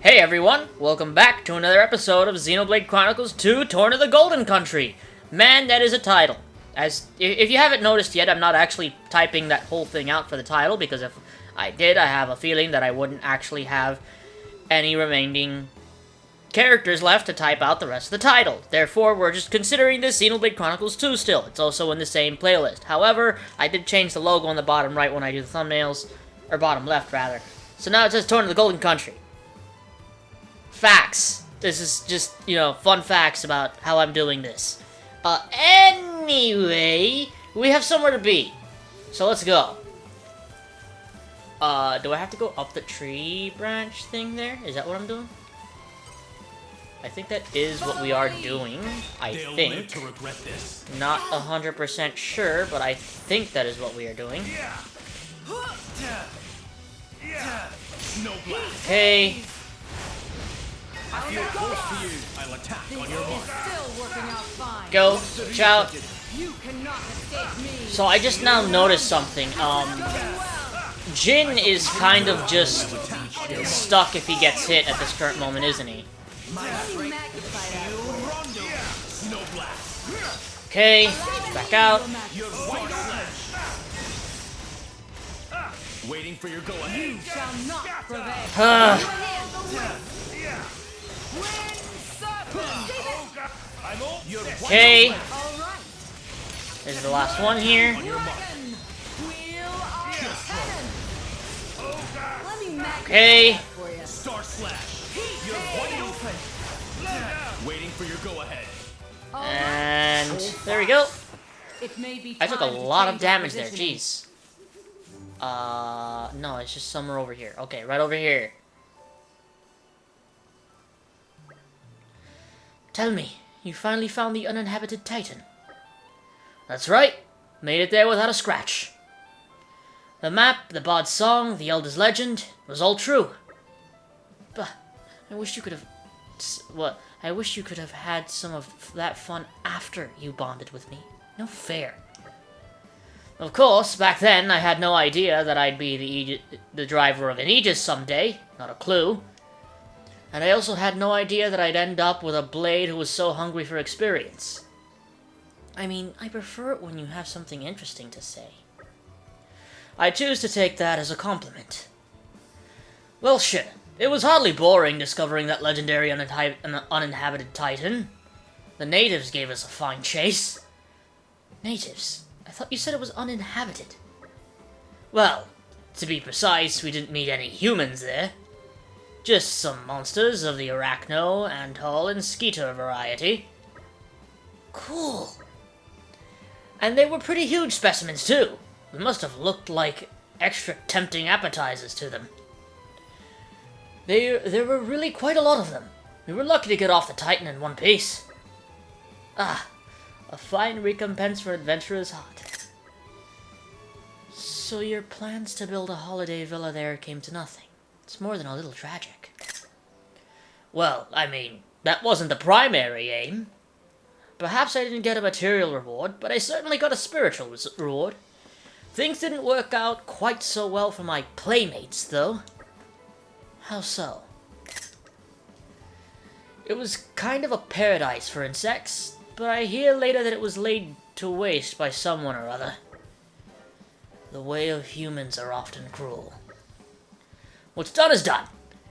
Hey everyone, welcome back to another episode of Xenoblade Chronicles 2 Torn of the Golden Country. Man, that is a title. If you haven't noticed yet, I'm not actually typing that whole thing out for the title, because if I did, I have a feeling that I wouldn't actually have any remaining characters left to type out the rest of the title. Therefore, we're just considering this Xenoblade Chronicles 2 still. It's also in the same playlist. However, I did change the logo on the bottom right when I do the thumbnails, or bottom left rather. So now it says Torn of the Golden Country. Facts. This is just, fun facts about how I'm doing this. Anyway, we have somewhere to be. So let's go. Do I have to go up the tree branch thing there? Is that what I'm doing? I think that is what we are doing. I think. Not 100% sure, but I think that is what we are doing. Okay. I feel close to you. I'll attack on your mark. Go, shout. You cannot escape me. So I just now noticed something. Jin is kind of just stuck if he gets hit at this current moment, isn't he? Okay, back out. Waiting for your go-ahead. You shall not prevail. Okay. There's the last one here. Okay. Star Slash. You're wide open. Waiting for your go-ahead. And there we go. I took a lot of damage there, jeez. jeez. No, it's just somewhere over here. Okay, right over here. Tell me, you finally found the uninhabited Titan. That's right. Made it there without a scratch. The map, the Bard's song, the Elder's legend, was all true. But I wish you could have... What? I wish you could have had some of that fun after you bonded with me. No fair. Of course, back then, I had no idea that I'd be the driver of an Aegis someday. Not a clue. And I also had no idea that I'd end up with a blade who was so hungry for experience. I mean, I prefer it when you have something interesting to say. I choose to take that as a compliment. Well, shit. It was hardly boring discovering that legendary uninhabited Titan. The natives gave us a fine chase. Natives? I thought you said it was uninhabited. Well, to be precise, we didn't meet any humans there. Just some monsters of the Arachno, Antal, and Skeeter variety. Cool. And they were pretty huge specimens, too. They must have looked like extra tempting appetizers to them. There were really quite a lot of them. We were lucky to get off the Titan in one piece. Ah, a fine recompense for adventurer's heart. So your plans to build a holiday villa there came to nothing. It's more than a little tragic. Well, I mean, that wasn't the primary aim. Perhaps I didn't get a material reward, but I certainly got a spiritual reward. Things didn't work out quite so well for my playmates, though. How so? It was kind of a paradise for insects, but I hear later that it was laid to waste by someone or other. The way of humans are often cruel. What's done is done.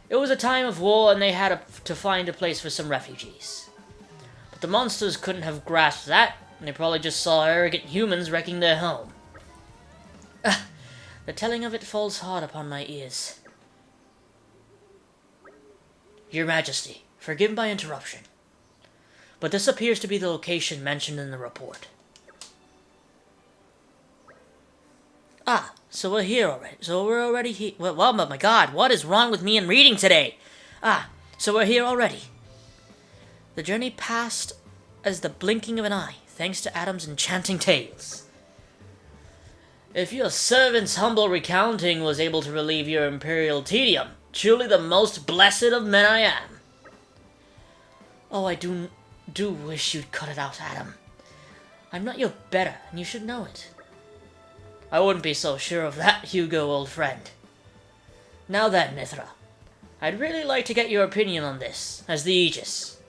It was a time of war and they had to find a place for some refugees. But the monsters couldn't have grasped that, and they probably just saw arrogant humans wrecking their home. The telling of it falls hard upon my ears. Your Majesty, forgive my interruption, but this appears to be the location mentioned in the report. Ah, so we're here already. So we're already here. Well, oh my god, what is wrong with me and reading today? Ah, so we're here already. The journey passed as the blinking of an eye, thanks to Adam's enchanting tales. If your servant's humble recounting was able to relieve your imperial tedium, truly the most blessed of men I am. Oh, I do wish you'd cut it out, Adam. I'm not your better, and you should know it. I wouldn't be so sure of that, Hugo, old friend. Now then, Mithra, I'd really like to get your opinion on this, as the Aegis.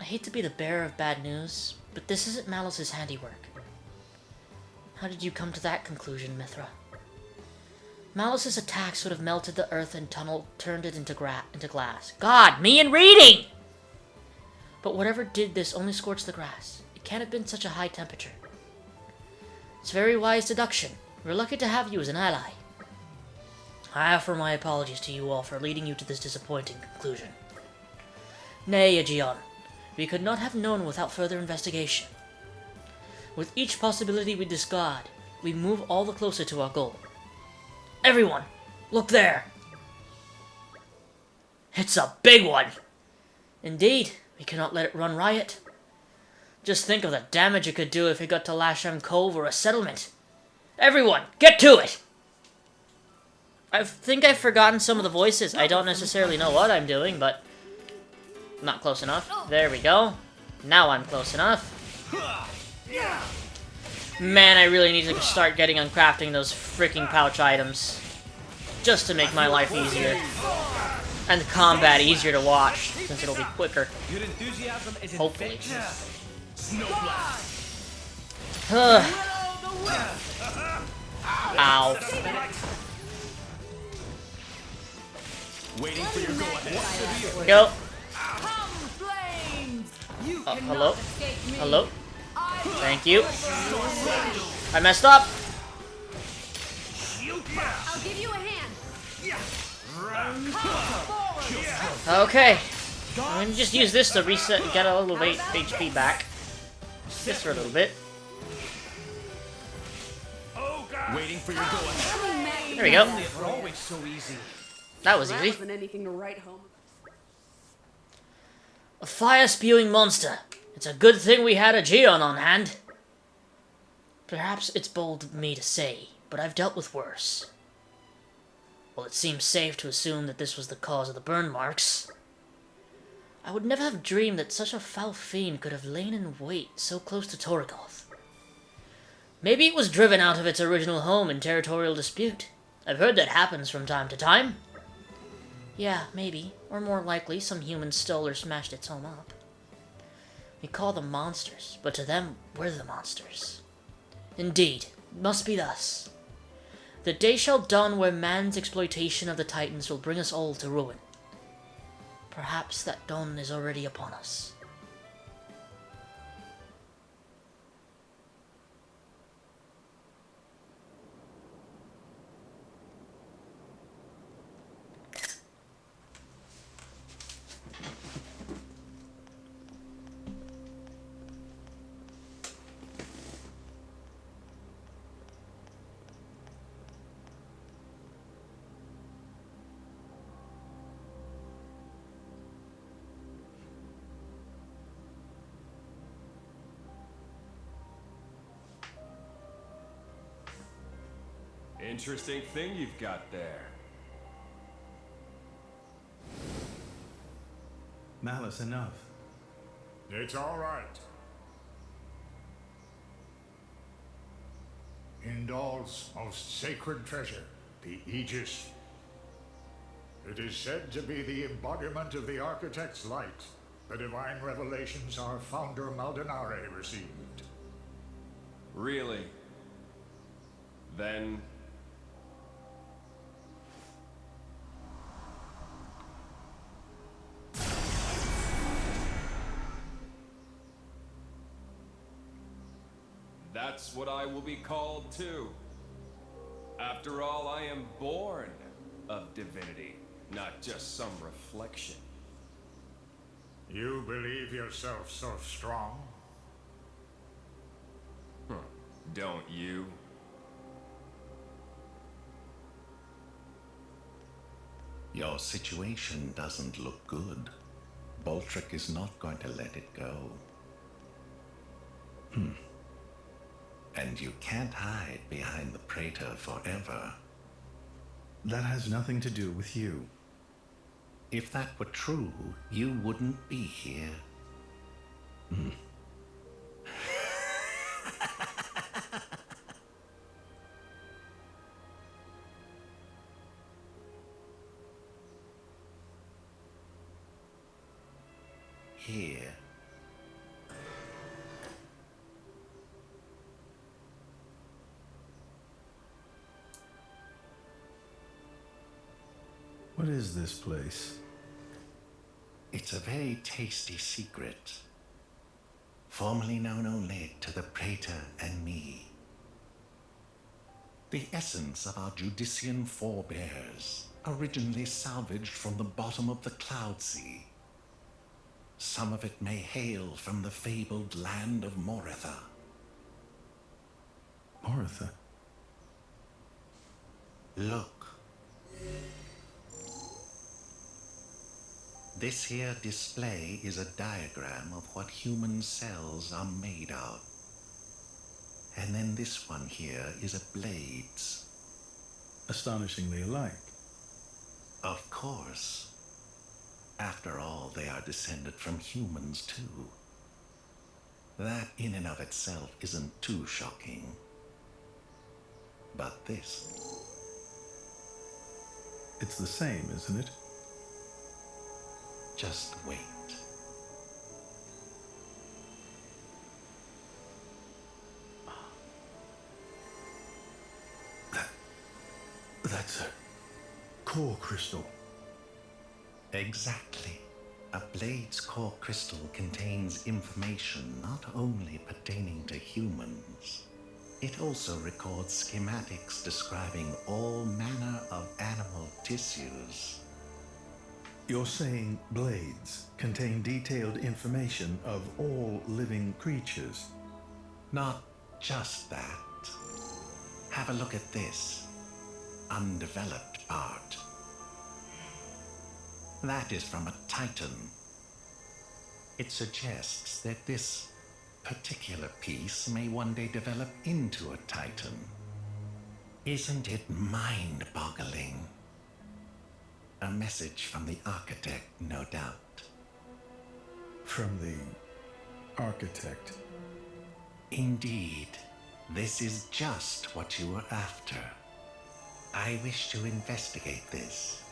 I hate to be the bearer of bad news, but this isn't Malice's handiwork. How did you come to that conclusion, Mithra? Malice's attacks would have melted the earth and turned it into glass. God, me and reading! But whatever did this only scorched the grass. It can't have been such a high temperature. It's very wise deduction. We're lucky to have you as an ally. I offer my apologies to you all for leading you to this disappointing conclusion. Nay, Aegeon, we could not have known without further investigation. With each possibility we discard, we move all the closer to our goal. Everyone, look there! It's a big one! Indeed, we cannot let it run riot. Just think of the damage it could do if it got to Lasham Cove or a settlement. Everyone, get to it! I think I've forgotten some of the voices. I don't necessarily know what I'm doing, but... not close enough. There we go. Now I'm close enough. Man, I really need to start getting on crafting those freaking pouch items. Just to make my life easier. And the combat easier to watch, since it'll be quicker. Hopefully. Ow. Waiting for your go-ahead. Go. Hello? Hello? Thank you. I messed up. I'll give you a hand. Okay. I'm gonna just use this to reset and get a little bit HP back. Just for a little bit. Waiting for your go-ahead. There we go. They're always so easy. That was That easy. wasn't anything to write home. A fire-spewing monster. It's a good thing we had Aegeon on hand. Perhaps it's bold of me to say, but I've dealt with worse. Well, it seems safe to assume that this was the cause of the burn marks. I would never have dreamed that such a foul fiend could have lain in wait so close to Torgoth. Maybe it was driven out of its original home in territorial dispute. I've heard that happens from time to time. Yeah, maybe. Or more likely, some human stole or smashed its home up. We call them monsters, but to them, we're the monsters. Indeed, it must be thus. The day shall dawn where man's exploitation of the Titans will bring us all to ruin. Perhaps that dawn is already upon us. Interesting thing you've got there. Malice, enough. It's all right. Indal's most sacred treasure, the Aegis. It is said to be the embodiment of the Architect's light, the divine revelations our founder Maldonare received. Really? Then... that's what I will be called too. After all, I am born of divinity, not just some reflection. You believe yourself so strong? Don't you? Your situation doesn't look good. Boltrick is not going to let it go. And you can't hide behind the Praetor forever. That has nothing to do with you. If that were true, you wouldn't be here. here. What is this place? It's a very tasty secret, formerly known only to the Praetor and me. The essence of our Judician forebears, originally salvaged from the bottom of the Cloud Sea. Some of it may hail from the fabled land of Moritha. Moritha? Look. This here display is a diagram of what human cells are made of. And then this one here is a blade's. Astonishingly alike. Of course. After all, they are descended from humans too. That in and of itself isn't too shocking. But this. It's the same, isn't it? Just wait. That's a core crystal. Exactly. A blade's core crystal contains information not only pertaining to humans, it also records schematics describing all manner of animal tissues. You're saying blades contain detailed information of all living creatures? Not just that. Have a look at this undeveloped part. That is from a titan. It suggests that this particular piece may one day develop into a titan. Isn't it mind-boggling? A message from the architect, no doubt. From the architect? Indeed. This is just what you were after. I wish to investigate this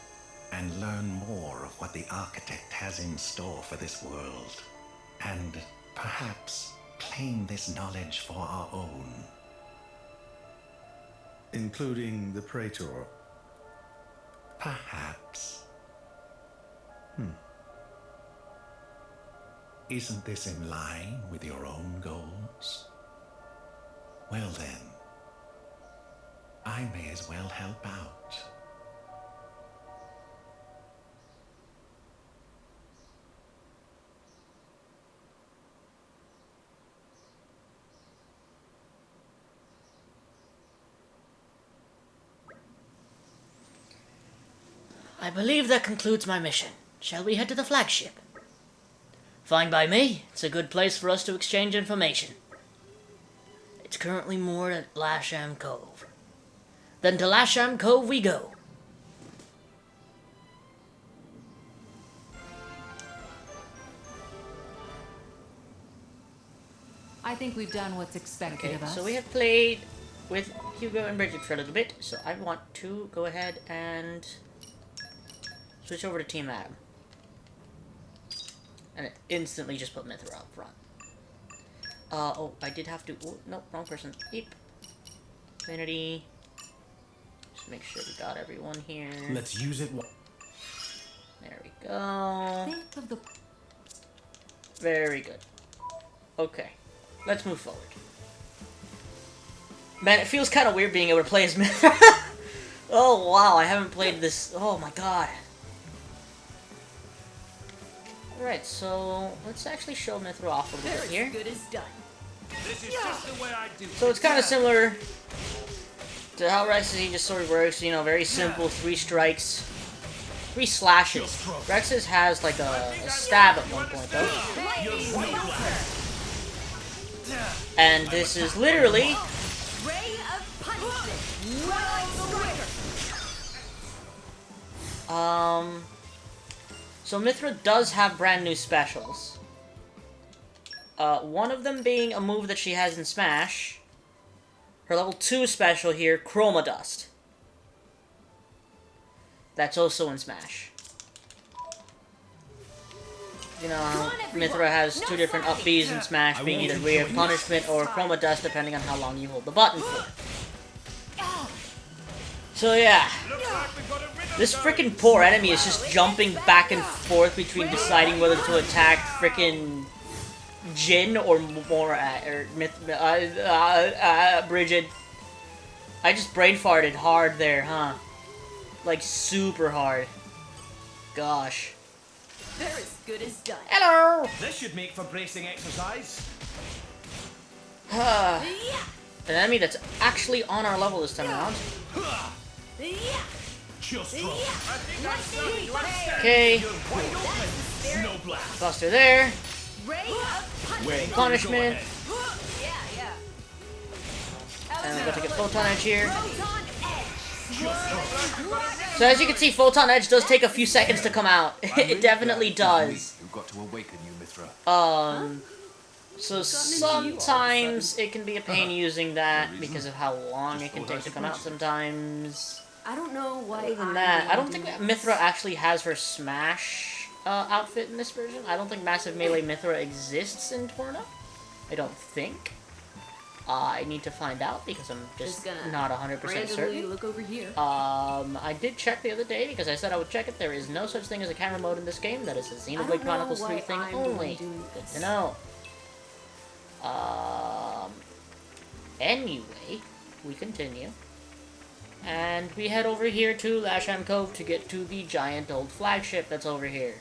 and learn more of what the architect has in store for this world, and perhaps claim this knowledge for our own. Including the Praetor? Perhaps. Isn't this in line with your own goals? Well then, I may as well help out. I believe that concludes my mission. Shall we head to the flagship? Fine by me. It's a good place for us to exchange information. It's currently moored at Lasham Cove. Then to Lasham Cove we go. I think we've done what's expected Okay, of us. so we have played with Hugo and Bridget for a little bit, so I want to go ahead and switch over to Team Adam. And it instantly just put Mithra up front. Oh, I did have to... Oh, nope, wrong person. Eep. Affinity. Just make sure we got everyone here. Let's use it. There we go. Think of the Very good. Okay. Let's move forward. Man, it feels kind of weird being able to play as Mithra. Oh, wow, I haven't played this... Oh, my God. Alright, so let's actually show Mithra off a little bit here. good is done. This is just the way I do it. So it's kind of similar to how Rex's just sort of works, you know, very simple, 3 strikes, 3 slashes. Rex's has like a stab at one point though. And this is literally Ray of punishment. Wild striker. so Mithra does have brand new specials. One of them being a move that she has in Smash. Her level 2 special here, Chroma Dust. That's also in Smash. you know, Mithra has two different up Bs in Smash, being either Ray of Punishment or Chroma Dust, depending on how long you hold the button for. So yeah, this freaking poor enemy is just jumping back and forth between deciding whether to attack freaking Jin or Bridget. I just brain farted hard there, huh? Like super hard. Gosh. They're as good as done. Hello! This should make for bracing exercise. An enemy that's actually on our level this time around. Just drop. Okay. No blast. Buster there. Ray of Ray of Punishment. Yeah, yeah. And we're about to get Photon Edge here. Photon Edge. So as you can see, Photon Edge does take a few seconds to come out. It definitely does. You've got to awaken you, Mithra. So sometimes it can be a pain using that because of how long it can take to come out sometimes. I don't know why. Other than that, I don't think Mithra actually has her Smash outfit in this version. I don't think Massive Melee Mithra exists in Torna. I don't think. I need to find out because I'm just not 100% certain. Look over here. I did check the other day because I said I would check it. There is no such thing as a camera mode in this game. That is a Xenoblade Chronicles 3 thing only. Good to know. Anyway, we continue. And we head over here to Lasham Cove to get to the giant old flagship that's over here.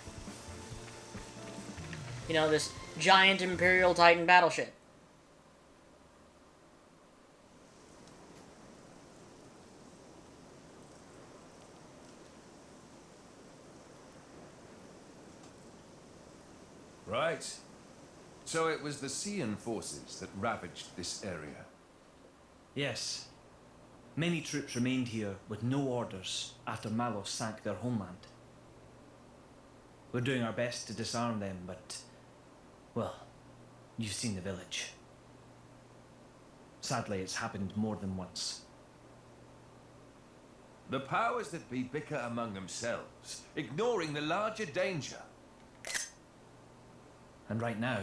You know, this giant Imperial Titan battleship. Right. So it was the Sion forces that ravaged this area. Yes. Many troops remained here with no orders after Malos sank their homeland. We're doing our best to disarm them, but, well, you've seen the village. Sadly, it's happened more than once. The powers that be bicker among themselves, ignoring the larger danger. And right now,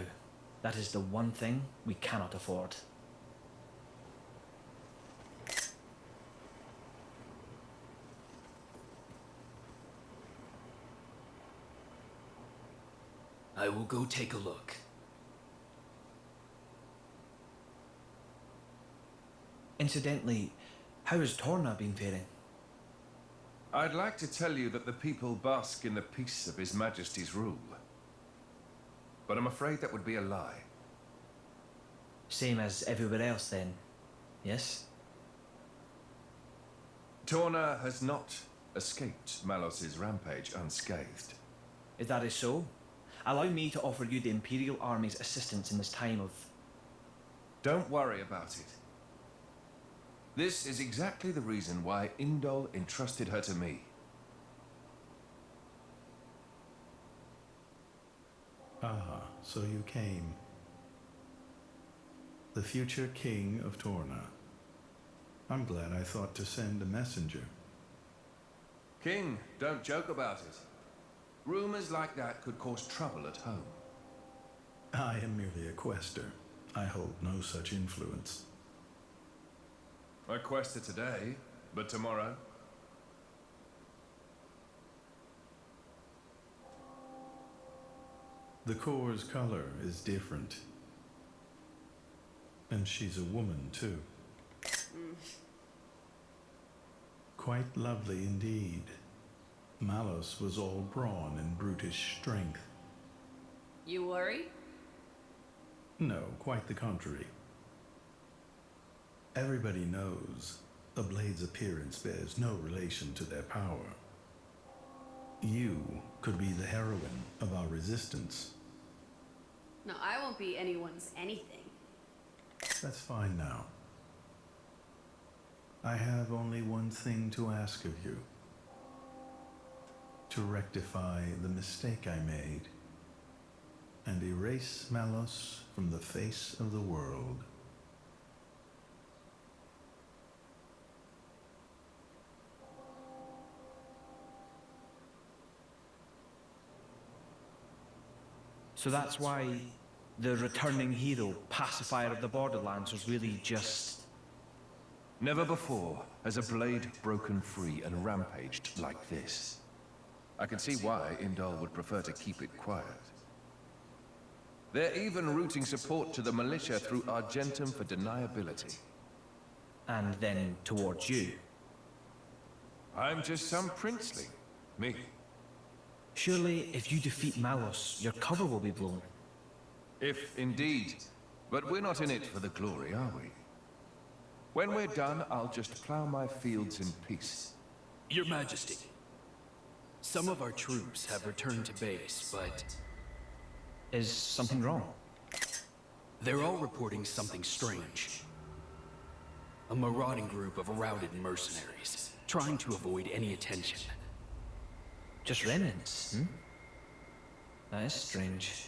that is the one thing we cannot afford. I will go take a look. Incidentally, how has Torna been faring? I'd like to tell you that the people bask in the peace of His Majesty's rule. But I'm afraid that would be a lie. Same as everywhere else then, yes? Torna has not escaped Malos's rampage unscathed. If that is so, allow me to offer you the Imperial Army's assistance in this time of... Don't worry about it. This is exactly the reason why Indol entrusted her to me. Ah, so you came. The future king of Torna. I'm glad I thought to send a messenger. King, don't joke about it. Rumors like that could cause trouble at home. I am merely a quester. I hold no such influence. I quested today, but tomorrow? The core's color is different. And she's a woman, too. Quite lovely indeed. Malos was all brawn and brutish strength. You worry? No, quite the contrary. Everybody knows a blade's appearance bears no relation to their power. You could be the heroine of our resistance. No, I won't be anyone's anything. That's fine now. I have only one thing to ask of you. To rectify the mistake I made and erase Malos from the face of the world. So that's why the returning hero, pacifier of the Borderlands, was really just... Never before has a blade broken free and rampaged like this. I can see why Indal would prefer to keep it quiet. They're even routing support to the militia through Argentum for deniability. And then towards you. I'm just some princeling. Me. Surely, if you defeat Malos, your cover will be blown. If indeed. But we're not in it for the glory, are we? When we're done, I'll just plow my fields in peace. Your Majesty, some of our troops have returned to base, but Is something wrong? they're all reporting something strange. A marauding group of routed mercenaries, trying to avoid any attention. Just remnants, hmm? That is strange.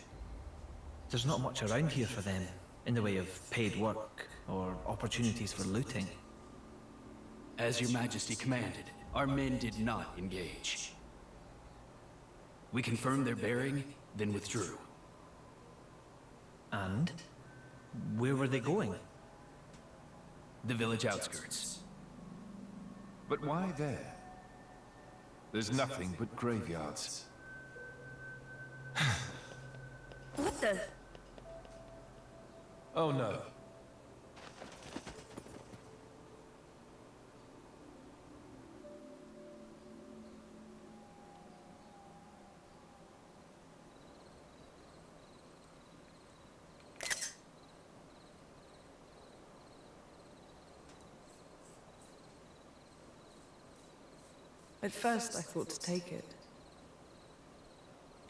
There's not much around here for them, in the way of paid work or opportunities for looting. As your Majesty commanded, our men did not engage. We confirmed their bearing, then withdrew. And? Where were they going? The village outskirts. But why there? There's nothing but graveyards. What the? Oh no. At first, I thought to take it.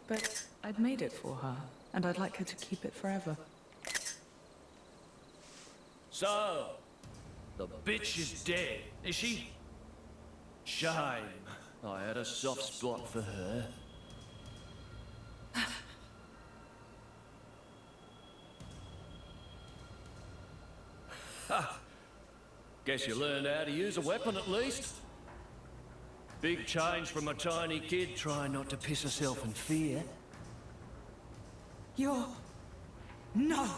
But I'd made it for her, and I'd like her to keep it forever. So, the bitch is dead, is she? Shame. I had a soft spot for her. Ha! Guess you learned how to use a weapon at least. Big change from a tiny kid trying not to piss herself in fear. You're... No!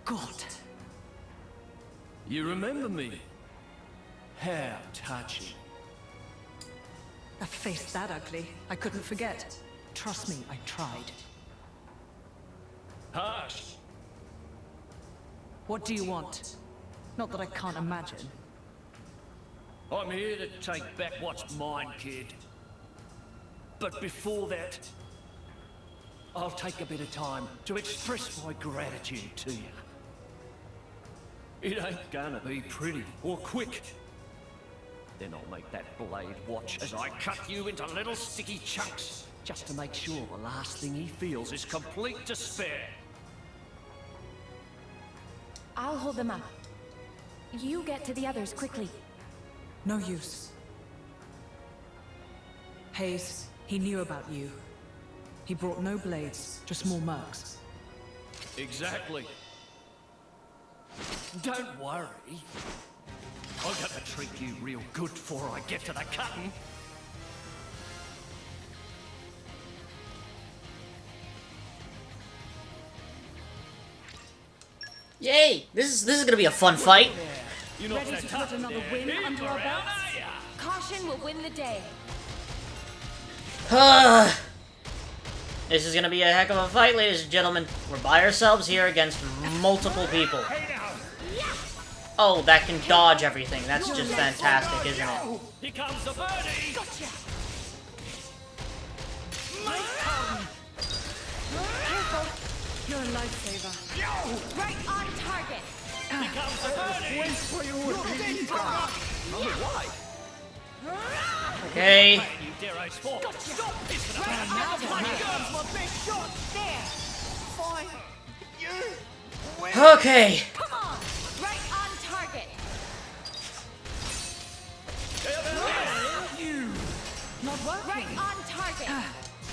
God! You remember me? How touching. A face that ugly, I couldn't forget. Trust me, I tried. Hush! What do you want? Not that I can't imagine. I'm here to take back what's mine, kid. But before that, I'll take a bit of time to express my gratitude to you. It ain't gonna be pretty or quick. Then I'll make that blade watch as I cut you into little sticky chunks, just to make sure the last thing he feels is complete despair. I'll hold them up. You get to the others quickly. No use. Hayes, he knew about you. He brought no blades, just more mercs. Exactly. Don't worry. I'm gonna treat you real good before I get to the cutting. Yay! This is gonna be a fun fight. You're not Ready so to tough put another there, win big under our around, belts? are ya? Caution will win the day. This is gonna be a heck of a fight, ladies and gentlemen. We're by ourselves here against multiple people. Oh, that can dodge everything. That's just fantastic, isn't it? Here comes the birdie! Gotcha. You're a lifesaver. Right on target. Here comes the birdie! Okay. You dare ace four. Stop pissing around! Now then. Here comes my big shot! There. Okay. Come on. Right on target. Not working. Right on target.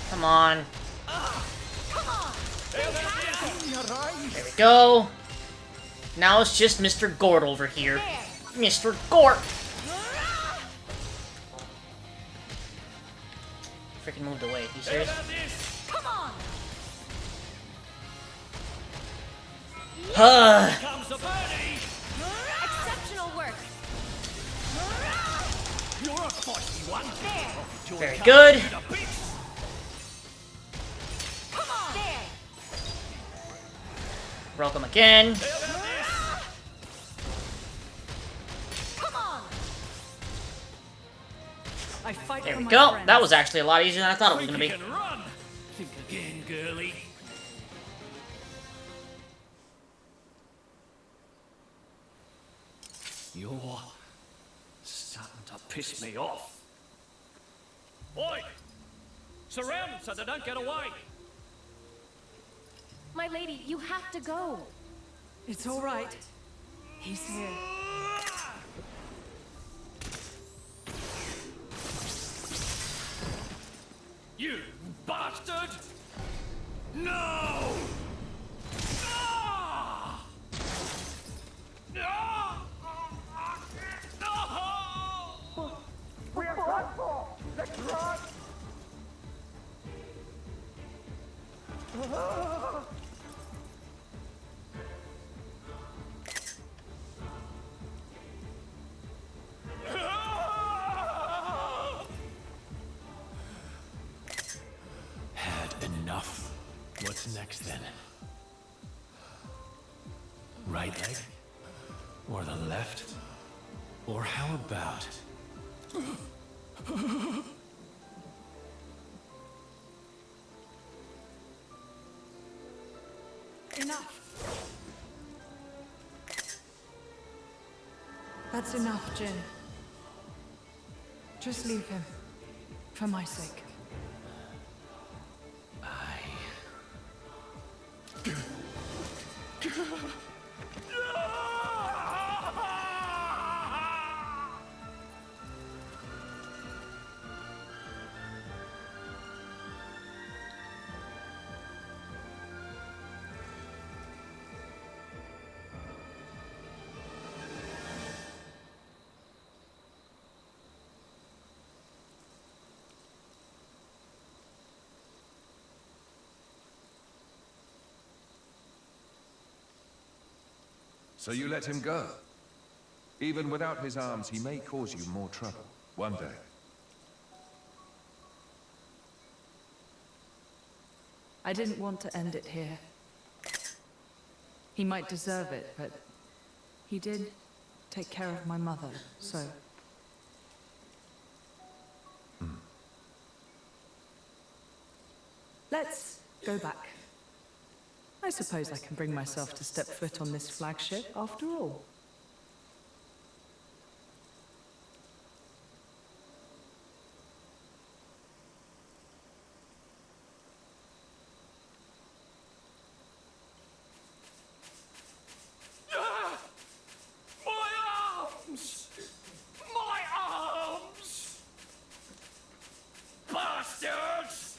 Come on. Come on. Fantastic. There we go. Now it's just Mr. Gort over here. Mr. Gort! Freaking moved away. You serious? Come on! Comes the birdie! Exceptional work. You're a feisty one. Very good. Come on. There. Broke him again. Come on. I fight There for we my go. friends. That was actually a lot easier than I thought it was going to be. Think you can run. Think again, girlie. You're starting to piss me off. Oi! Surround them so they don't get away. My lady, you have to go. It's all right. He's here. You bastard! No! Ah! Ah! No! We are done for! Let's run! Had enough. What's next then? Right leg? Or the left? Or how about... Enough. That's enough, Jin. Just leave him. For my sake. So you let him go? Even without his arms, he may cause you more trouble. One day. I didn't want to end it here. He might deserve it, but he did take care of my mother, so... Let's go back. I suppose I can bring myself to step foot on this flagship after all. My arms! My arms! Bastards!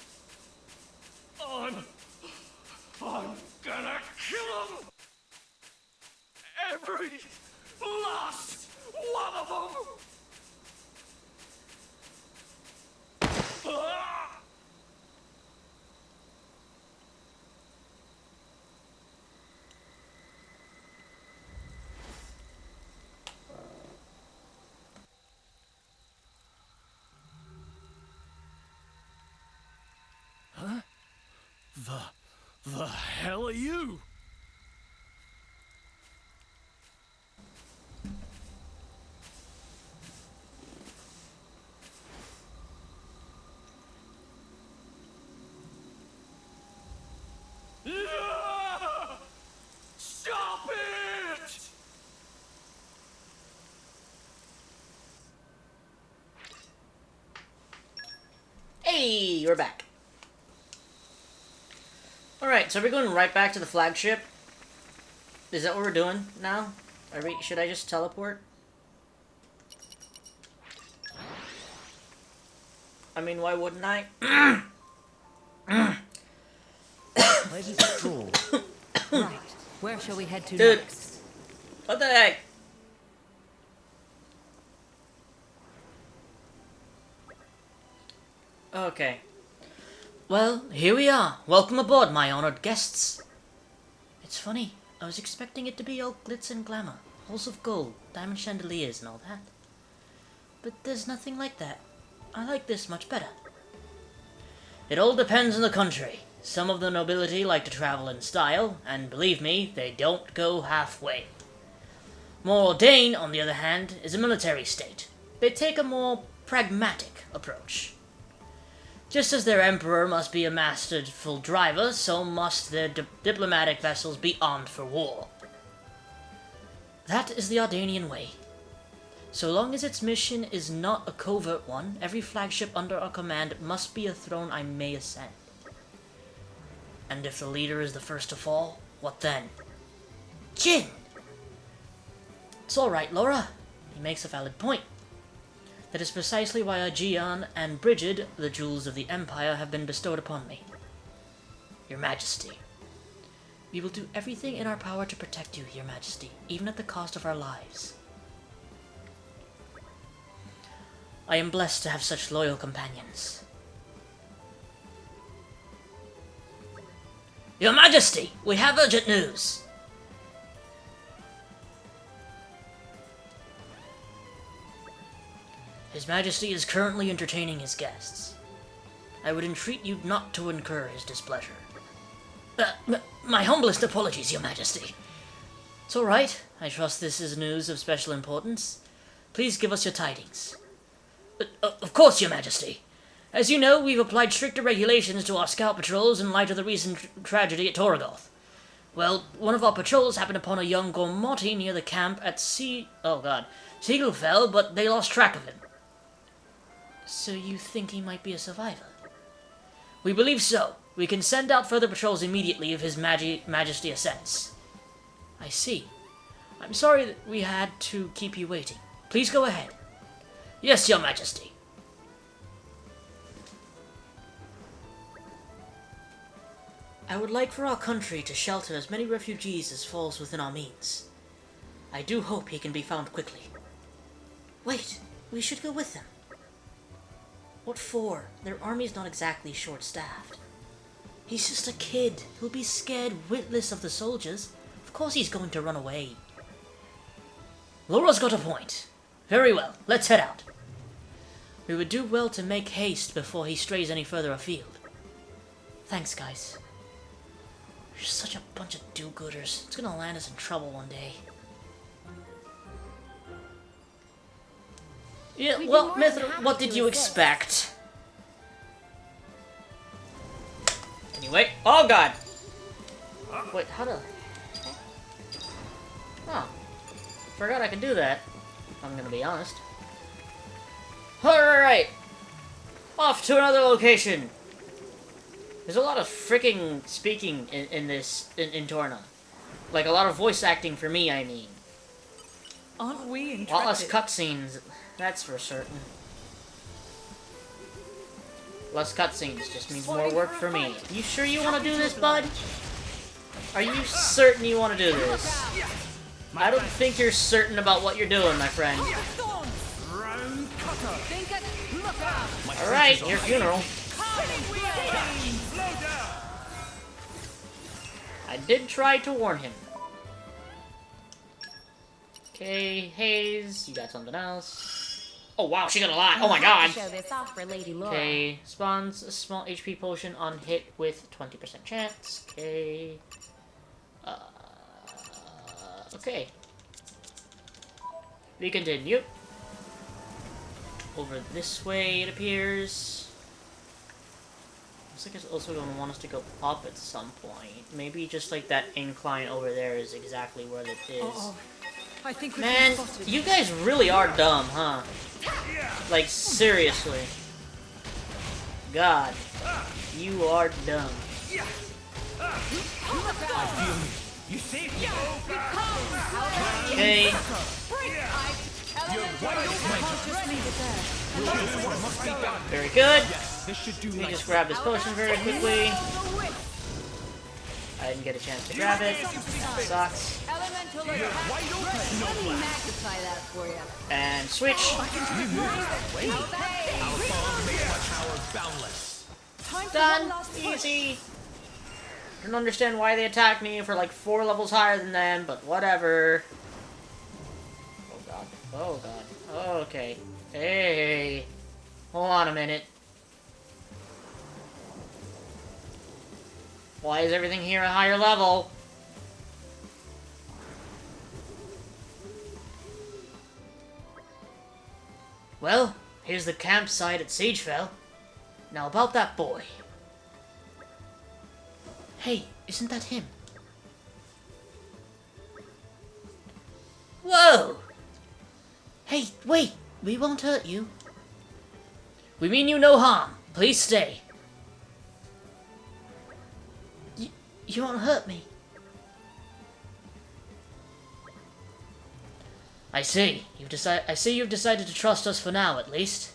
I'm gonna kill them! Every last one of them! Ah! Huh? The hell are you? Ah! Stop it! Hey, we're back. Alright, so we're going right back to the flagship. Is that what we're doing now? Should I just teleport? I mean, why wouldn't I? Pleasant stroll. Right. Where shall we head to Dude, next? What the heck? Okay. Well, here we are. Welcome aboard, my honored guests. It's funny. I was expecting it to be all glitz and glamour. Halls of gold, diamond chandeliers and all that. But there's nothing like that. I like this much better. It all depends on the country. Some of the nobility like to travel in style, and believe me, they don't go halfway. Mordain, on the other hand, is a military state. They take a more pragmatic approach. Just as their emperor must be a masterful driver, so must their diplomatic vessels be armed for war. That is the Ardanian way. So long as its mission is not a covert one, every flagship under our command must be a throne I may ascend. And if the leader is the first to fall, what then? Jin! It's alright, Laura. He makes a valid point. That is precisely why Aegeon and Brigid, the jewels of the Empire, have been bestowed upon me. Your Majesty. We will do everything in our power to protect you, Your Majesty, even at the cost of our lives. I am blessed to have such loyal companions. Your Majesty, we have urgent news! His Majesty is currently entertaining his guests. I would entreat you not to incur his displeasure. My humblest apologies, Your Majesty. It's all right. I trust this is news of special importance. Please give us your tidings. Of course, Your Majesty. As you know, we've applied stricter regulations to our scout patrols in light of the recent tragedy at Torgoth. Well, one of our patrols happened upon a young Gormoti near the camp at Siegelfell, but they lost track of him. So you think he might be a survivor? We believe so. We can send out further patrols immediately if His Majesty assents. I see. I'm sorry that we had to keep you waiting. Please go ahead. Yes, Your Majesty. I would like for our country to shelter as many refugees as falls within our means. I do hope he can be found quickly. Wait, we should go with them. What for? Their army's not exactly short-staffed. He's just a kid. He'll be scared witless of the soldiers. Of course he's going to run away. Laura's got a point. Very well, let's head out. We would do well to make haste before he strays any further afield. Thanks, guys. You're such a bunch of do-gooders. It's gonna land us in trouble one day. Yeah, well, Mithra, what did you expect? Anyway, oh god! Wait, how the... Oh. Forgot I could do that. I'm gonna be honest. Alright! Off to another location! There's a lot of freaking speaking in Tornan. Like, a lot of voice acting for me, I mean. Aren't we intrepid? A lot less cutscenes, that's for certain. Less cutscenes just means more work for me. You sure you want to do this, bud? Are you certain you want to do this? I don't think you're certain about what you're doing, my friend. Alright, your funeral. I did try to warn him. Okay, Hayes, you got something else. Oh wow, she got a lot. Oh my god. Okay, spawns a small HP potion on hit with 20% chance. Okay. Okay. We continue. Over this way, it appears. Looks like it's also going to want us to go up at some point. Maybe just like that incline over there is exactly where it is. I think man, you guys really are dumb, huh? Like, seriously. God. You are dumb. I feel you. You see? Okay. Very good. Let me just grab this potion very quickly. I didn't get a chance to grab it. Sucks. Let me magnify that for you. And switch. Done. Easy. I don't understand why they attacked me for like 4 levels higher than them, but whatever. Oh god. Oh god. Okay. Hey. Hold on a minute. Why is everything here a higher level? Well, here's the campsite at Sagefell. Now about that boy. Hey, isn't that him? Whoa! Hey, wait! We won't hurt you. We mean you no harm. Please stay. You won't hurt me. I see. You've decided to trust us for now, at least.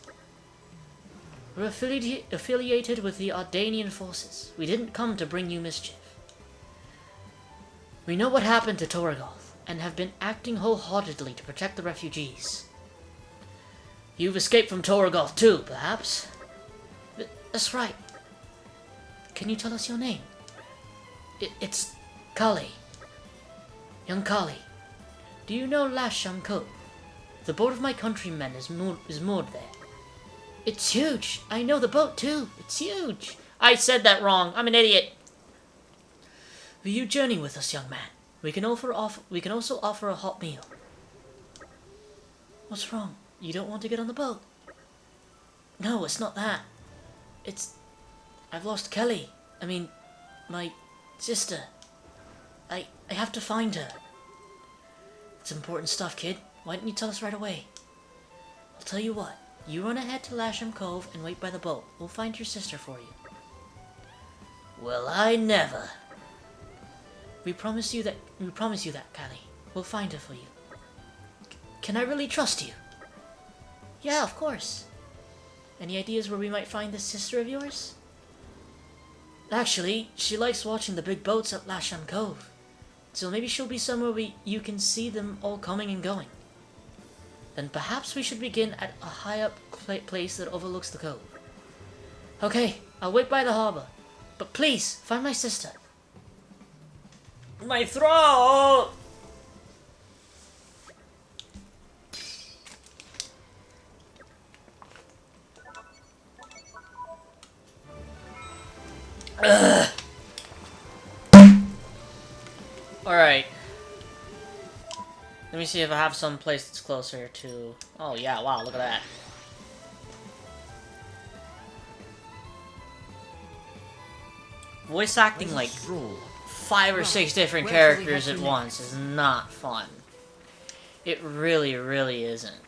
We're affiliated with the Ardanian forces. We didn't come to bring you mischief. We know what happened to Torgoth, and have been acting wholeheartedly to protect the refugees. You've escaped from Torgoth too, perhaps? That's right. Can you tell us your name? It's Kali. Young Kali. Do you know Lasham Cove? The boat of my countrymen is moored there. It's huge. I know the boat too. It's huge. I said that wrong. I'm an idiot. Will you journey with us, young man? We can also offer a hot meal. What's wrong? You don't want to get on the boat? No, it's not that. I've lost Kelly. I mean, my sister. I have to find her. It's important stuff, kid. Why didn't you tell us right away? I'll tell you what. You run ahead to Lasham Cove and wait by the boat. We'll find your sister for you. Well, I never. We promise you that, Callie. We'll find her for you. Can I really trust you? Yeah, of course. Any ideas where we might find this sister of yours? Actually, she likes watching the big boats at Lasham Cove. So maybe she'll be somewhere you can see them all coming and going. Then perhaps we should begin at a high-up place that overlooks the cove. Okay, I'll wait by the harbor. But please, find my sister. My throat! Ugh. Alright. Let me see if I have some place that's closer to... Oh yeah, wow, look at that. Voice acting like 5 or 6 different characters at once is not fun. It really, really isn't.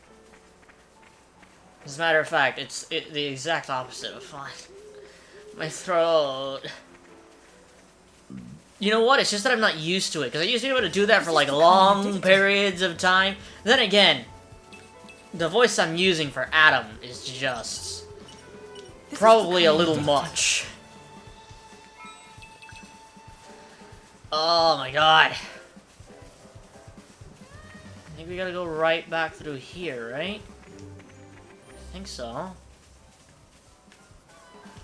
As a matter of fact, it's the exact opposite of fun. My throat... You know what? It's just that I'm not used to it, because I used to be able to do that for like long periods of time. Then again, the voice I'm using for Adam is just probably a little much. Oh my god. I think we gotta go right back through here, right? I think so.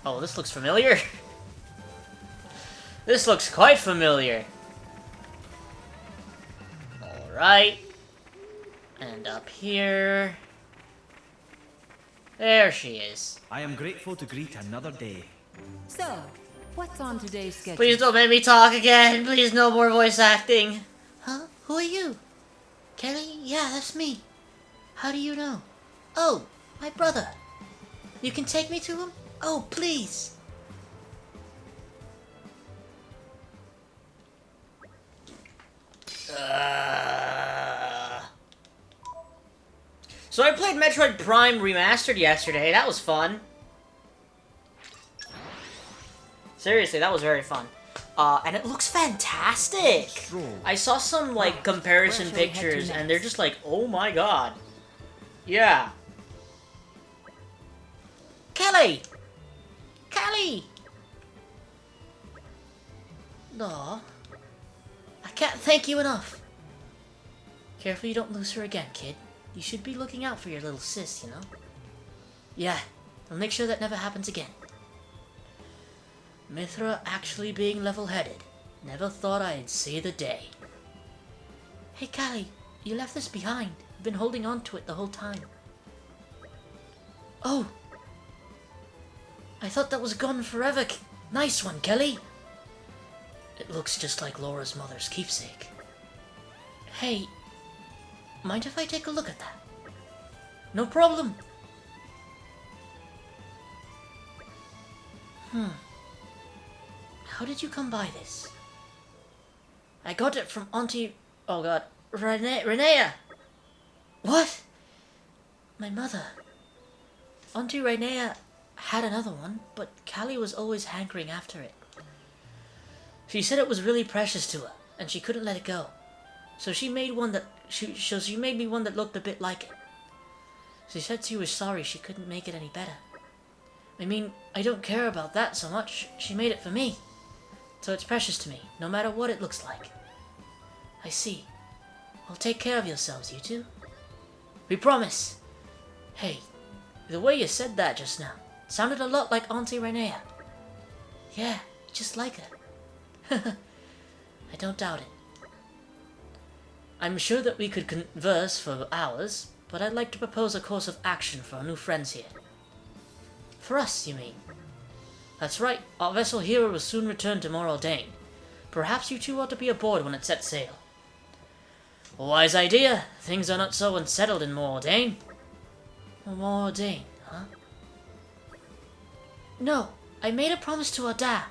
Oh, this looks familiar. This looks quite familiar. Alright. And up here. There she is. I am grateful to greet another day. So, what's on today's schedule? Please don't make me talk again. Please, no more voice acting. Huh? Who are you? Kelly? Yeah, that's me. How do you know? Oh, my brother. You can take me to him? Oh, please. So I played Metroid Prime Remastered yesterday. That was fun. Seriously, that was very fun. And it looks fantastic. I saw some like comparison pictures, and they're just like, oh my god. Yeah. Kelly! Kelly! No. I can't thank you enough. Careful you don't lose her again, kid. You should be looking out for your little sis, you know? Yeah, I'll make sure that never happens again. Mithra actually being level-headed. Never thought I'd see the day. Hey, Callie, you left this behind. I've been holding on to it the whole time. Oh! I thought that was gone forever. Nice one, Kelly! It looks just like Laura's mother's keepsake. Hey, mind if I take a look at that? No problem! How did you come by this? I got it from Auntie... Oh god. Renea! What? My mother. Auntie Renea had another one, but Callie was always hankering after it. She said it was really precious to her, and she couldn't let it go. So she made one that... she made me one that looked a bit like it. She said she was sorry she couldn't make it any better. I mean, I don't care about that so much. She made it for me. So it's precious to me, no matter what it looks like. I see. Well, take care of yourselves, you two. We promise. Hey, the way you said that just now sounded a lot like Auntie Renea. Yeah, just like her. I don't doubt it. I'm sure that we could converse for hours, but I'd like to propose a course of action for our new friends here. For us, you mean? That's right, our vessel here will soon return to Moraldain. Perhaps you two ought to be aboard when it sets sail. A wise idea. Things are not so unsettled in Moraldain. Moraldain, huh? No, I made a promise to our dad.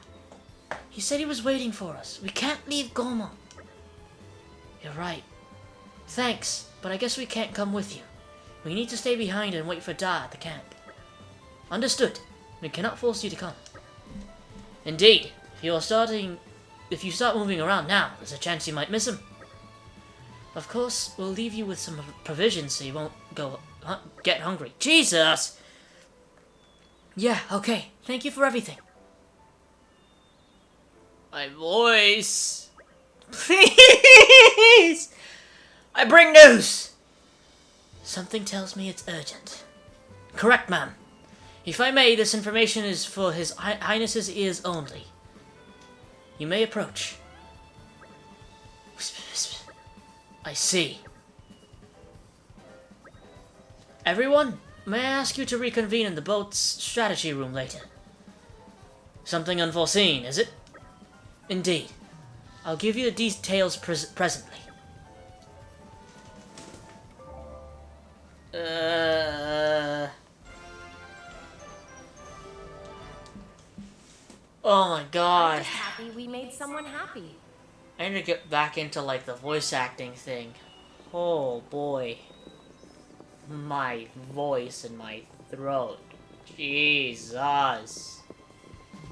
He said he was waiting for us. We can't leave Gorma. You're right. Thanks, but I guess we can't come with you. We need to stay behind and wait for Da at the camp. Understood. We cannot force you to come. Indeed, if you start moving around now, there's a chance you might miss him. Of course, we'll leave you with some provisions so you won't get hungry. Jesus! Yeah, okay. Thank you for everything. My voice. Please! I bring news! Something tells me it's urgent. Correct, ma'am. If I may, this information is for His Highness's ears only. You may approach. Whisper, whisper. I see. Everyone, may I ask you to reconvene in the boat's strategy room later? Something unforeseen, is it? Indeed. I'll give you the details presently. Oh my god. I'm just happy we made someone happy. I need to get back into like the voice acting thing. Oh boy. My voice and my throat. Jesus.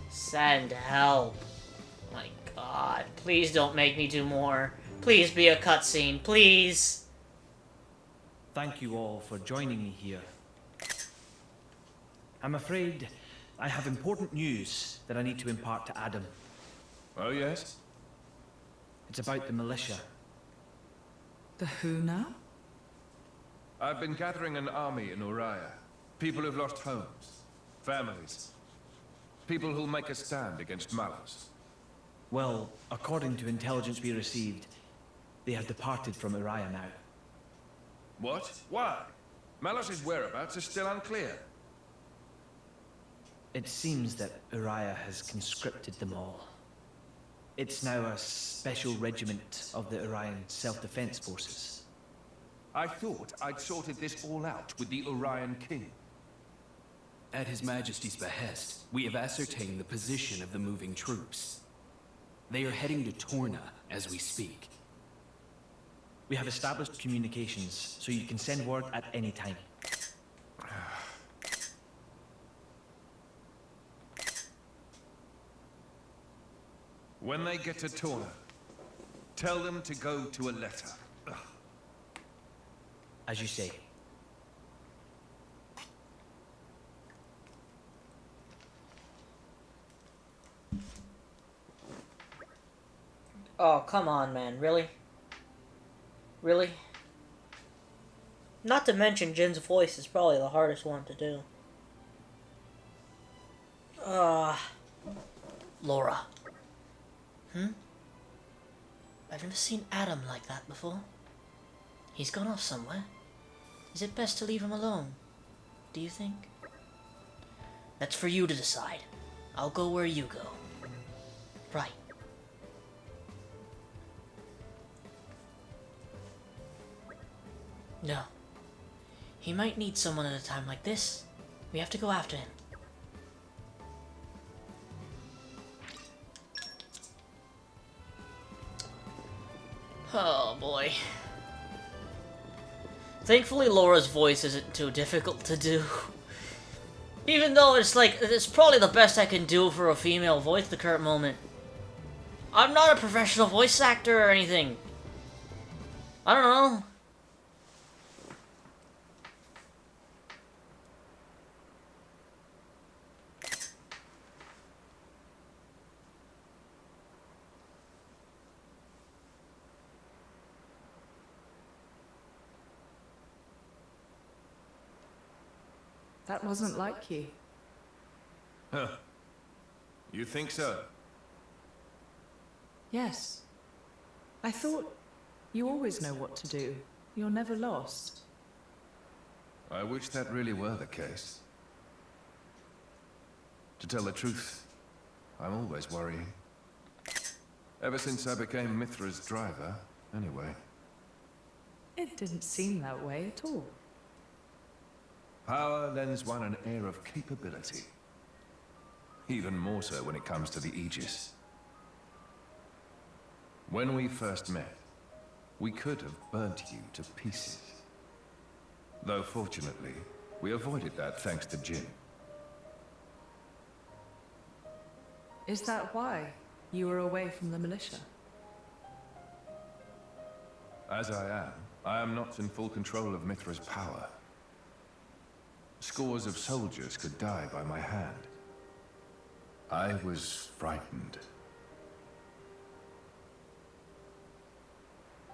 Send help. My god. Please don't make me do more. Please be a cutscene. Please. Thank you all for joining me here. I'm afraid I have important news that I need to impart to Adam. Oh, yes? It's about the militia. The who now? I've been gathering an army in Uriah. People who've lost homes, families. People who'll make a stand against Malos. Well, according to intelligence we received, they have departed from Uriah now. What? Why? Malos' whereabouts are still unclear. It seems that Uriah has conscripted them all. It's now a special regiment of the Urian self-defense forces. I thought I'd sorted this all out with the Urian king. At His Majesty's behest, we have ascertained the position of the moving troops. They are heading to Torna as we speak. We have established communications, so you can send word at any time. When they get to Torna, tell them to go to a letter. As you say. Oh, come on, man. Really? Really? Not to mention Jin's voice is probably the hardest one to do. Laura. I've never seen Adam like that before. He's gone off somewhere. Is it best to leave him alone? Do you think? That's for you to decide. I'll go where you go. Right. No. He might need someone at a time like this. We have to go after him. Oh boy. Thankfully Laura's voice isn't too difficult to do. Even though it's like, it's probably the best I can do for a female voice at the current moment. I'm not a professional voice actor or anything. I don't know. That wasn't like you. Huh. You think so? Yes. I thought you always know what to do. You're never lost. I wish that really were the case. To tell the truth, I'm always worrying. Ever since I became Mithra's driver, anyway. It didn't seem that way at all. Power lends one an air of capability. Even more so when it comes to the Aegis. When we first met, we could have burnt you to pieces. Though fortunately, we avoided that thanks to Jin. Is that why you were away from the militia? As I am not in full control of Mithra's power. Scores of soldiers could die by my hand. I was frightened.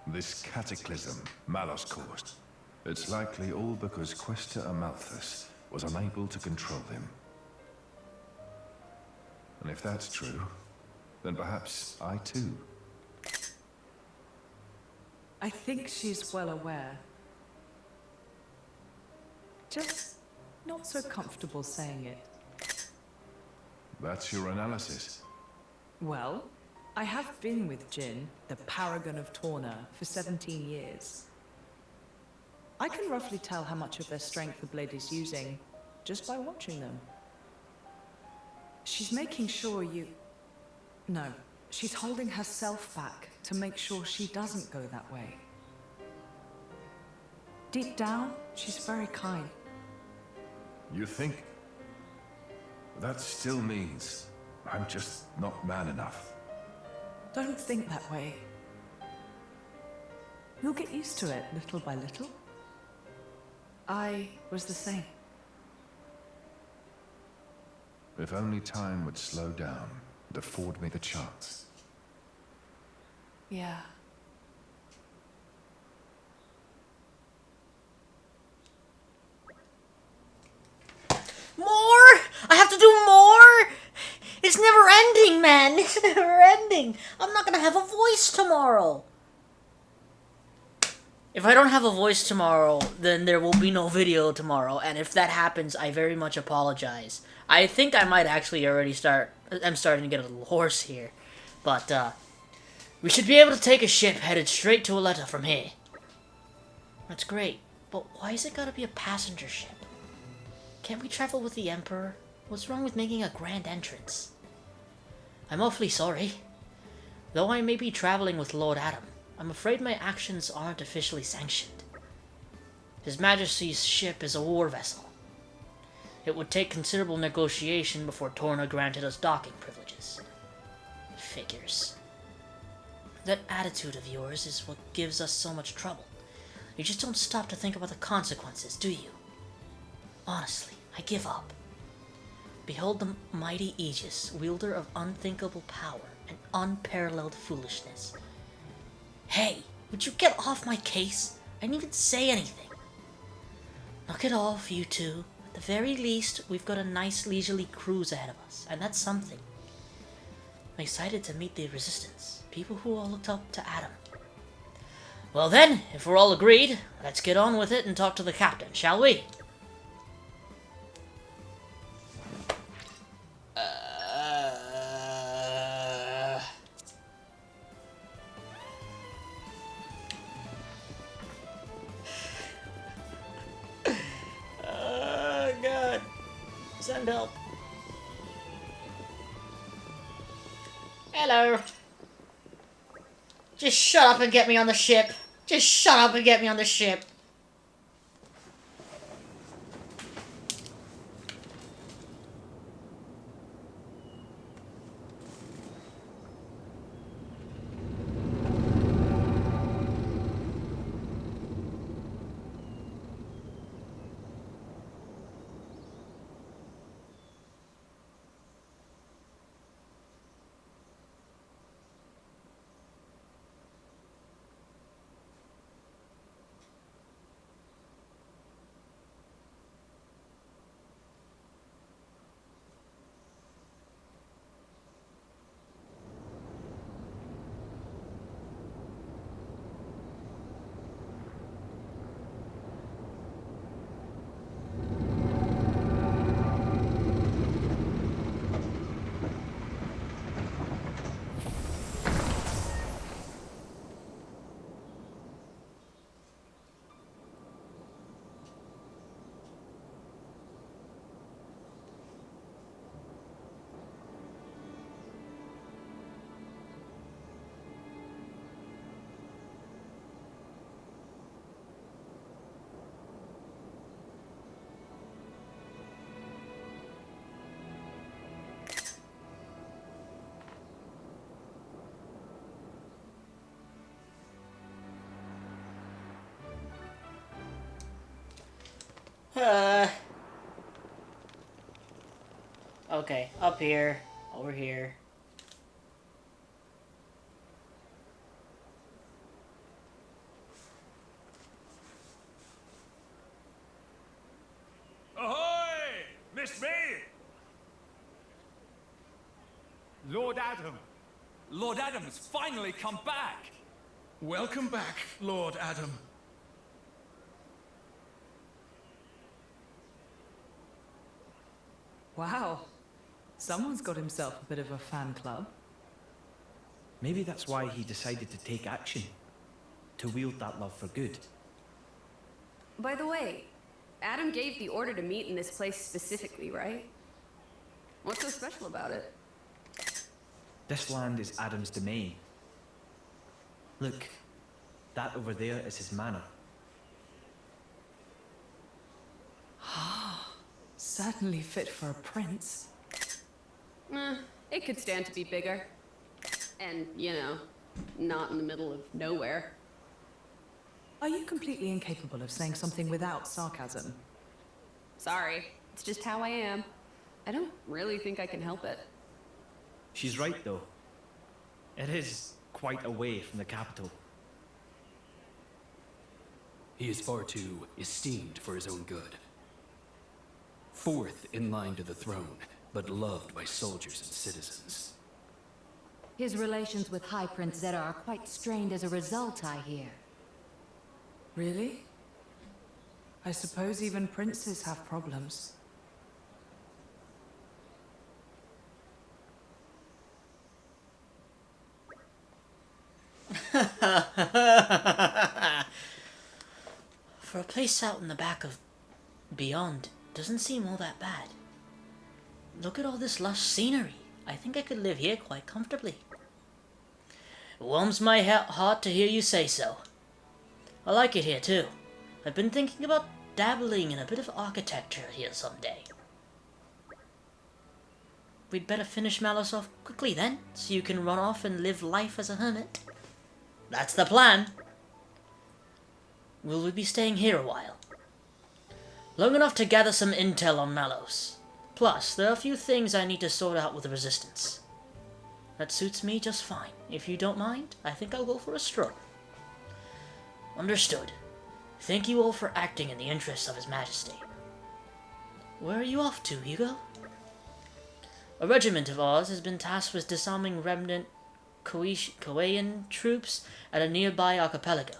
This cataclysm Malos caused, it's likely all because Questa Amalthus was unable to control him. And if that's true, then perhaps I too. I think she's well aware. Just not so comfortable saying it. That's your analysis. Well, I have been with Jin, the paragon of Tornan, for 17 years. I can roughly tell how much of their strength the blade is using, just by watching them. She's making sure you... No, she's holding herself back to make sure she doesn't go that way. Deep down, she's very kind. You think? That still means I'm just not man enough. Don't think that way. You'll get used to it little by little. I was the same. If only time would slow down and afford me the chance. Yeah. More? I have to do more? It's never ending, man. It's never ending. I'm not gonna have a voice tomorrow. If I don't have a voice tomorrow, then there will be no video tomorrow. And if that happens, I very much apologize. I think I might actually already I'm starting to get a little hoarse here. But, we should be able to take a ship headed straight to Aletta from here. That's great. But why is it gotta be a passenger ship? Can't we travel with the Emperor? What's wrong with making a grand entrance? I'm awfully sorry. Though I may be traveling with Lord Adam, I'm afraid my actions aren't officially sanctioned. His Majesty's ship is a war vessel. It would take considerable negotiation before Torna granted us docking privileges. Figures. That attitude of yours is what gives us so much trouble. You just don't stop to think about the consequences, do you? Honestly, I give up. Behold the mighty Aegis, wielder of unthinkable power and unparalleled foolishness. Hey, would you get off my case? I didn't even say anything. Knock it off, you two. At the very least, we've got a nice leisurely cruise ahead of us, and that's something. I'm excited to meet the Resistance, people who all looked up to Adam. Well then, if we're all agreed, let's get on with it and talk to the captain, shall we? God. Send help. Hello. Just shut up and get me on the ship. Just shut up and get me on the ship. Okay, up here, over here. Ahoy! Missed me? Lord Adam. Lord Adam's finally come back. Welcome back, Lord Adam. Wow. Someone's got himself a bit of a fan club. Maybe that's why he decided to take action. To wield that love for good. By the way, Adam gave the order to meet in this place specifically, right? What's so special about it? This land is Adam's domain. Look, that over there is his manor. Certainly fit for a prince. It could stand to be bigger. And, you know, not in the middle of nowhere. Are you completely incapable of saying something without sarcasm? Sorry, it's just how I am. I don't really think I can help it. She's right, though. It is quite away from the capital. He is far too esteemed for his own good. Fourth in line to the throne, but loved by soldiers and citizens. His relations with High Prince Zeta are quite strained as a result, I hear. Really? I suppose even princes have problems. For a place out in the back of Beyond, doesn't seem all that bad. Look at all this lush scenery. I think I could live here quite comfortably. It warms my heart to hear you say so. I like it here too. I've been thinking about dabbling in a bit of architecture here someday. We'd better finish Monolithsoft quickly then, so you can run off and live life as a hermit. That's the plan. Will we be staying here a while? Long enough to gather some intel on Malos. Plus, there are a few things I need to sort out with the Resistance. That suits me just fine. If you don't mind, I think I'll go for a stroll. Understood. Thank you all for acting in the interests of His Majesty. Where are you off to, Hugo? A regiment of ours has been tasked with disarming remnant Korean troops at a nearby archipelago.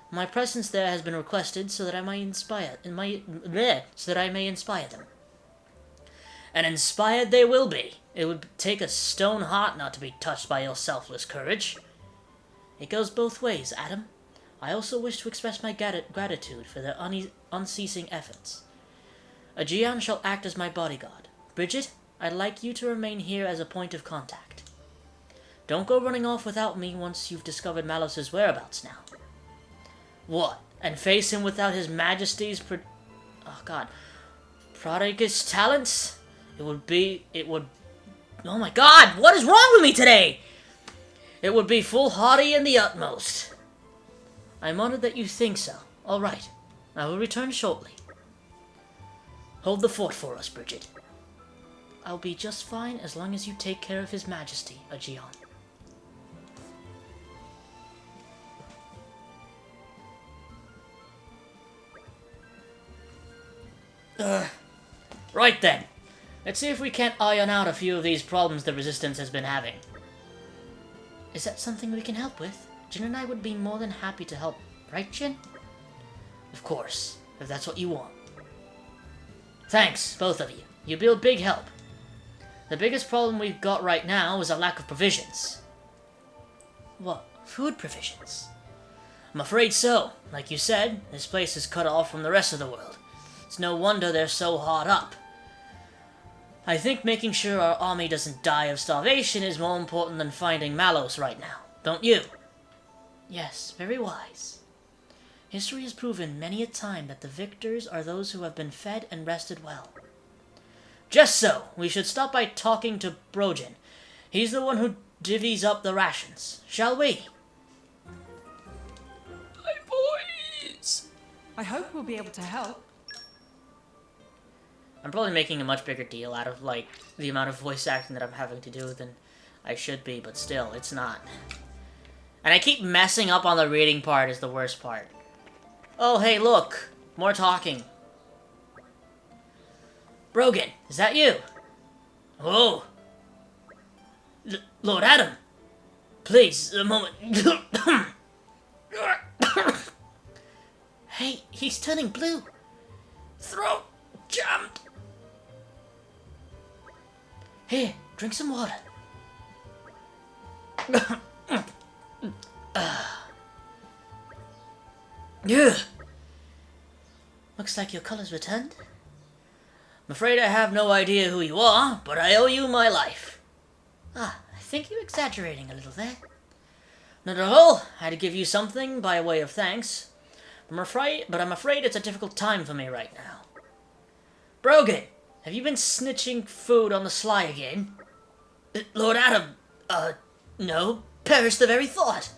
My presence there has been requested so that I may inspire them. And inspired they will be. It would take a stone heart not to be touched by your selfless courage. It goes both ways, Adam. I also wish to express my gratitude for their unceasing efforts. Aegeon shall act as my bodyguard. Bridget, I'd like you to remain here as a point of contact. Don't go running off without me once you've discovered Malos's whereabouts now. What? And face him without His Majesty's prodigious talents? Oh my God, what is wrong with me today? It would be foolhardy in the utmost. I'm honored that you think so. All right, I will return shortly. Hold the fort for us, Bridget. I'll be just fine as long as you take care of His Majesty, Aegeon. Right then. Let's see if we can't iron out a few of these problems the Resistance has been having. Is that something we can help with? Jin and I would be more than happy to help, right, Jin? Of course, if that's what you want. Thanks, both of you. You'll be a big help. The biggest problem we've got right now is a lack of provisions. What? Food provisions? I'm afraid so. Like you said, this place is cut off from the rest of the world. It's no wonder they're so hard up. I think making sure our army doesn't die of starvation is more important than finding Malos right now, don't you? Yes, very wise. History has proven many a time that the victors are those who have been fed and rested well. Just so, we should stop by talking to Brogan. He's the one who divvies up the rations, shall we? My boys! I hope we'll be able to help. I'm probably making a much bigger deal out of, like, the amount of voice acting that I'm having to do than I should be, but still, it's not. And I keep messing up on the reading part is the worst part. Oh, hey, look! More talking. Brogan, is that you? Oh! Lord Adam! Please, a moment. Hey, he's turning blue. Throat jammed. Here, drink some water. Yeah. Looks like your color's returned. I'm afraid I have no idea who you are, but I owe you my life. I think you're exaggerating a little there. Not at all. I had to give you something by way of thanks. I'm afraid it's a difficult time for me right now. Brogan, have you been snitching food on the sly again? Lord Adam, no. Perish the very thought.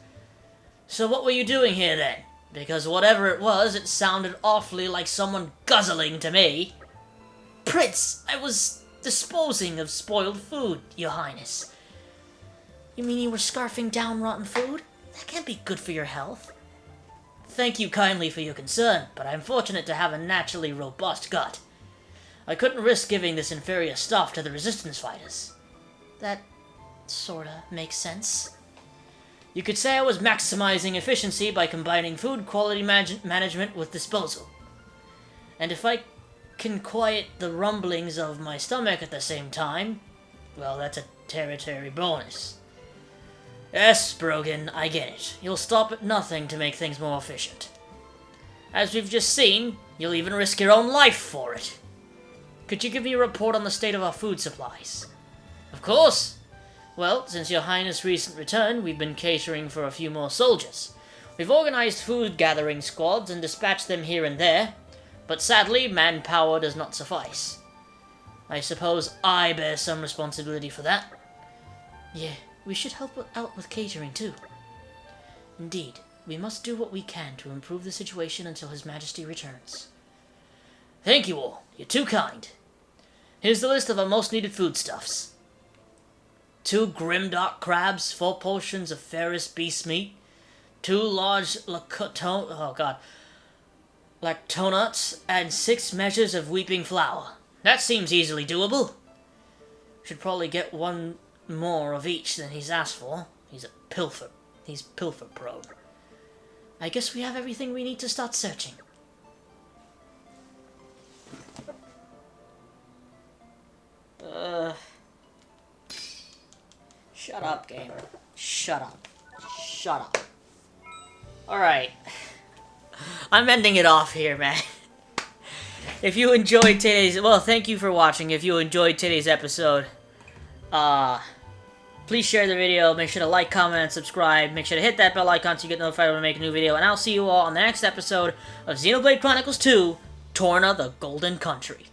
So what were you doing here then? Because whatever it was, it sounded awfully like someone guzzling to me. Prince, I was disposing of spoiled food, Your Highness. You mean you were scarfing down rotten food? That can't be good for your health. Thank you kindly for your concern, but I'm fortunate to have a naturally robust gut. I couldn't risk giving this inferior stuff to the Resistance fighters. That sorta makes sense. You could say I was maximizing efficiency by combining food quality management with disposal. And if I can quiet the rumblings of my stomach at the same time, well, that's a territory bonus. Yes, Brogan, I get it. You'll stop at nothing to make things more efficient. As we've just seen, you'll even risk your own life for it. Could you give me a report on the state of our food supplies? Of course. Well, since Your Highness' recent return, we've been catering for a few more soldiers. We've organized food gathering squads and dispatched them here and there, but sadly, manpower does not suffice. I suppose I bear some responsibility for that. Yeah, we should help out with catering too. Indeed, we must do what we can to improve the situation until His Majesty returns. Thank you all. You're too kind. Here's the list of our most needed foodstuffs. 2 grimdark crabs, 4 portions of ferrous beast meat, 2 large lactonuts, and 6 measures of weeping flour. That seems easily doable. Should probably get 1 more of each than he's asked for. He's pilfer prone. I guess we have everything we need to start searching. Shut up, game. Shut up. Shut up. Alright. I'm ending it off here, man. If you enjoyed today's... Well, thank you for watching. If you enjoyed today's episode, please share the video. Make sure to like, comment, and subscribe. Make sure to hit that bell icon so you get notified when I make a new video. And I'll see you all on the next episode of Xenoblade Chronicles 2, Torna the Golden Country.